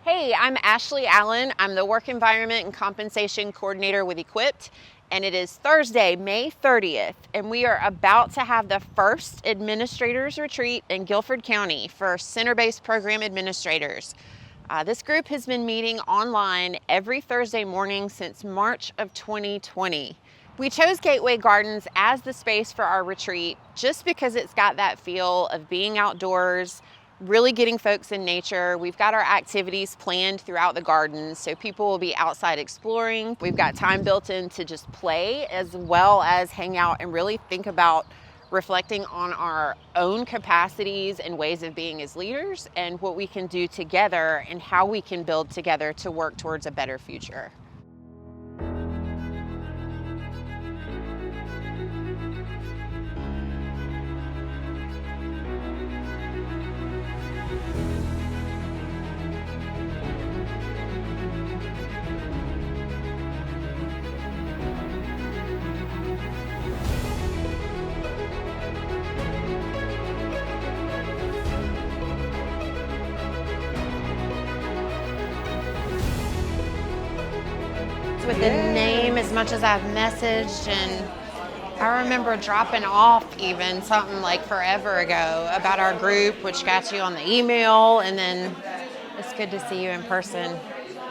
Hey, I'm Ashley Allen. I'm the Work Environment and Compensation Coordinator with EQuiPD, and it is Thursday, May 30th, and we are about to have the first administrators retreat in Guilford County for center-based program administrators. This group has been meeting online every Thursday morning since March of 2020. We chose Gateway Gardens as the space for our retreat just because it's got that feel of being outdoors, really getting folks in nature. We've got our activities planned throughout the gardens, so people will be outside exploring. We've got time built in to just play as well as hang out and really think about reflecting on our own capacities and ways of being as leaders and what we can do together and how we can build together to work towards a better future. With the name as much as I've messaged, and I remember dropping off even something like forever ago about our group, which got you on the email, and then it's good to see you in person.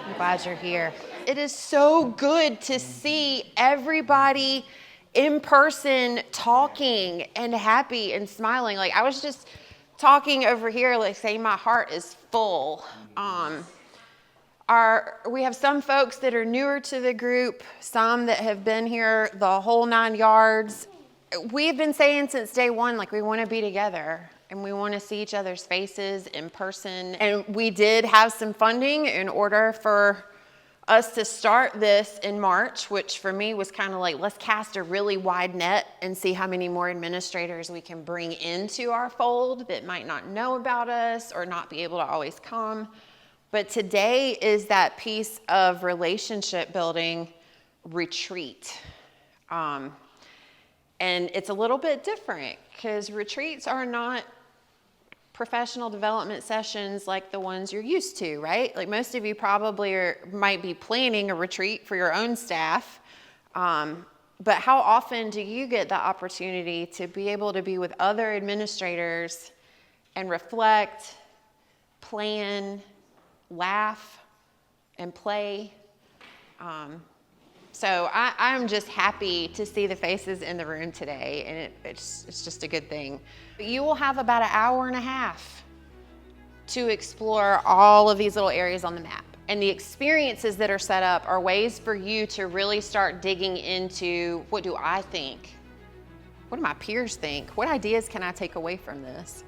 I'm glad you're here. It is so good to see everybody in person talking and happy and smiling. Like I was just talking over here, like saying my heart is full. We have some folks that are newer to the group, some that have been here the whole 9 yards. We've been saying since day one, like we want to be together and we want to see each other's faces in person. And we did have some funding in order for us to start this in March, which for me was kind of like, let's cast a really wide net and see how many more administrators we can bring into our fold that might not know about us or not be able to always come. But today is that piece of relationship building retreat. And it's a little bit different because retreats are not professional development sessions like the ones you're used to, right? Like most of you probably might be planning a retreat for your own staff. But how often do you get the opportunity to be able to be with other administrators and reflect, plan, laugh, and play? So I'm just happy to see the faces in the room today, and it's just a good thing. You will have about an hour and a half to explore all of these little areas on the map. And the experiences that are set up are ways for you to really start digging into, what do I think? What do my peers think? What ideas can I take away from this?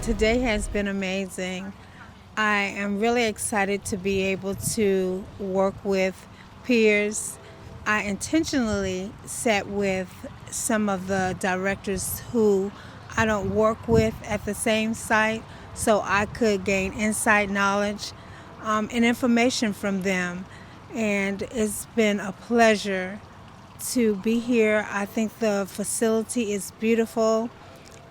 Today has been amazing. I am really excited to be able to work with peers. I intentionally sat with some of the directors who I don't work with at the same site so I could gain insight, knowledge, and information from them. And it's been a pleasure to be here. I think the facility is beautiful.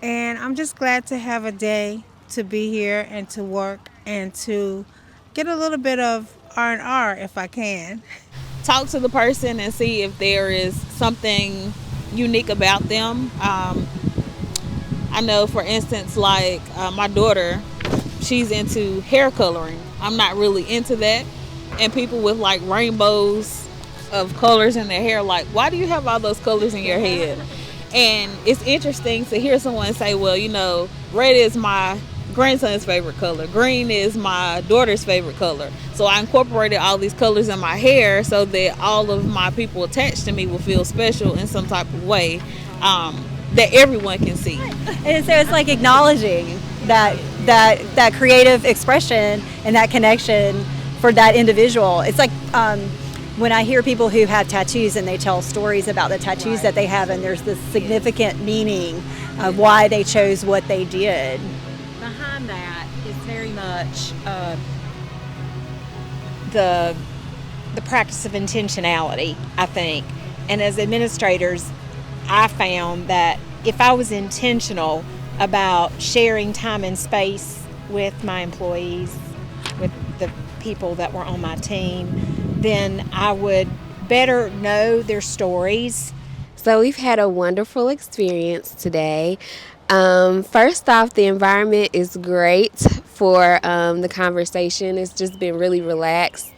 And I'm just glad to have a day to be here and to work and to get a little bit of R&R if I can. Talk to the person and see if there is something unique about them. I know, for instance, like my daughter, she's into hair coloring. I'm not really into that. And people with like rainbows of colors in their hair, like, why do you have all those colors in your head? And it's interesting to hear someone say, well, you know, red is my grandson's favorite color. Green is my daughter's favorite color. So I incorporated all these colors in my hair so that all of my people attached to me will feel special in some type of way that everyone can see. And so it's like acknowledging that creative expression and that connection for that individual. It's like when I hear people who have tattoos and they tell stories about the tattoos that they have, and there's this significant meaning of why they chose what they did. Behind that is very much much the practice of intentionality, I think. And as administrators, I found that if I was intentional about sharing time and space with my employees, with the people that were on my team, then I would better know their stories. So we've had a wonderful experience today. First off, the environment is great for the conversation. It's just been really relaxed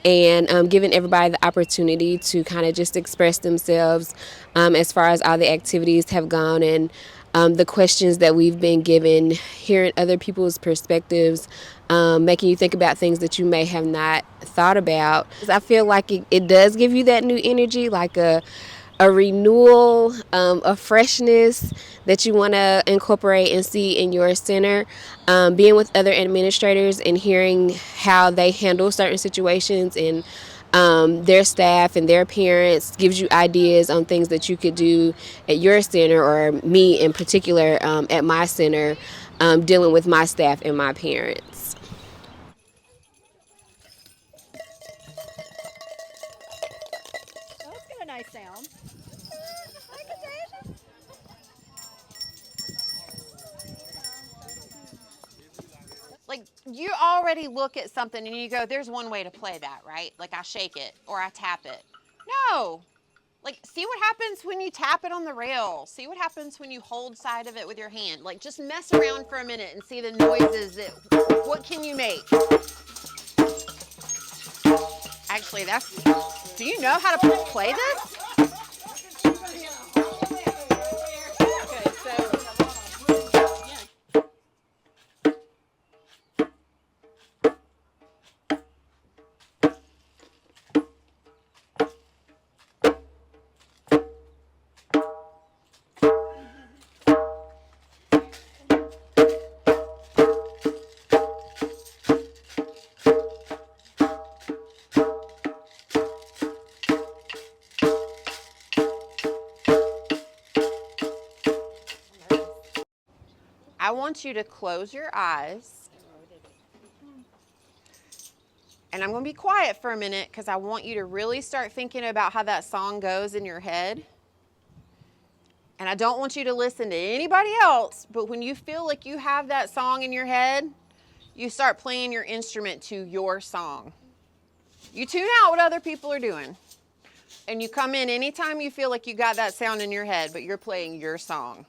and giving everybody the opportunity to kind of just express themselves as far as all the activities have gone and the questions that we've been given, hearing other people's perspectives, making you think about things that you may have not thought about. I feel like it does give you that new energy, like a renewal, a freshness that you want to incorporate and see in your center. Being with other administrators and hearing how they handle certain situations and their staff and their parents gives you ideas on things that you could do at your center, or me in particular at my center, dealing with my staff and my parents. That's got a nice sound. Like, you already look at something and you go, there's one way to play that, right? Like, I shake it or I tap it. No. Like, see what happens when you tap it on the rail. See what happens when you hold side of it with your hand. Like, just mess around for a minute and see the noises that, what can you make? Actually, do you know how to play this? Okay, so. I want you to close your eyes, and I'm going to be quiet for a minute because I want you to really start thinking about how that song goes in your head. And I don't want you to listen to anybody else, but when you feel like you have that song in your head, you start playing your instrument to your song. You tune out what other people are doing, and you come in anytime you feel like you got that sound in your head, but you're playing your song.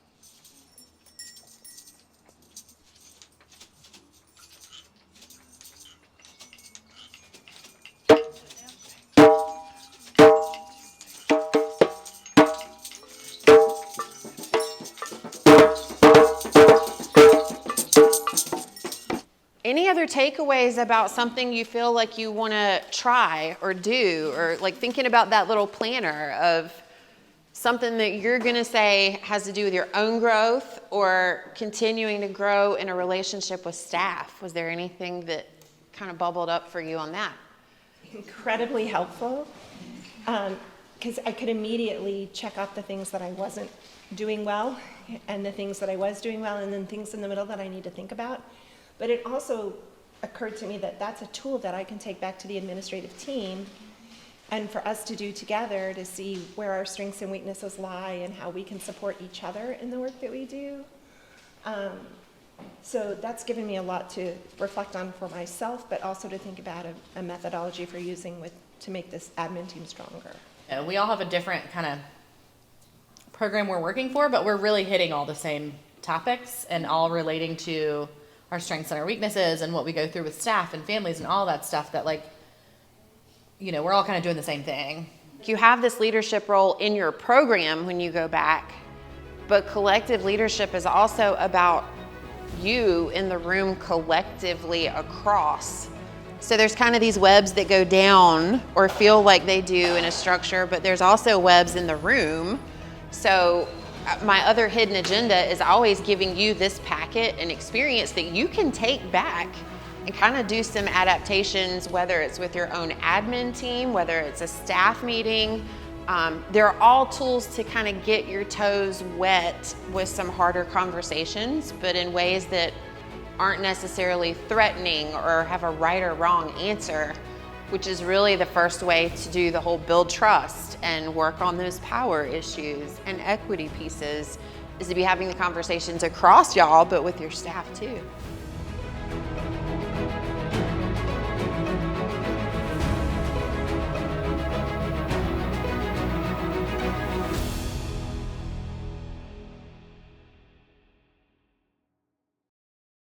Any other takeaways about something you feel like you want to try or do, or like thinking about that little planner of something that you're going to say has to do with your own growth or continuing to grow in a relationship with staff? Was there anything that kind of bubbled up for you on that? Incredibly helpful, because I could immediately check off the things that I wasn't doing well and the things that I was doing well, and then things in the middle that I need to think about. But it also occurred to me that that's a tool that I can take back to the administrative team and for us to do together to see where our strengths and weaknesses lie and how we can support each other in the work that we do. So that's given me a lot to reflect on for myself, but also to think about a methodology for using to make this admin team stronger. Yeah, we all have a different kind of program we're working for, but we're really hitting all the same topics and all relating to our strengths and our weaknesses and what we go through with staff and families and all that stuff that, like, you know, we're all kind of doing the same thing. You have this leadership role in your program when you go back, but collective leadership is also about you in the room collectively across. So there's kind of these webs that go down or feel like they do in a structure, but there's also webs in the room. So my other hidden agenda is always giving you this packet and experience that you can take back and kind of do some adaptations, whether it's with your own admin team, whether it's a staff meeting. They're all tools to kind of get your toes wet with some harder conversations, but in ways that aren't necessarily threatening or have a right or wrong answer, which is really the first way to do the whole build trust and work on those power issues and equity pieces, is to be having the conversations across y'all, but with your staff too.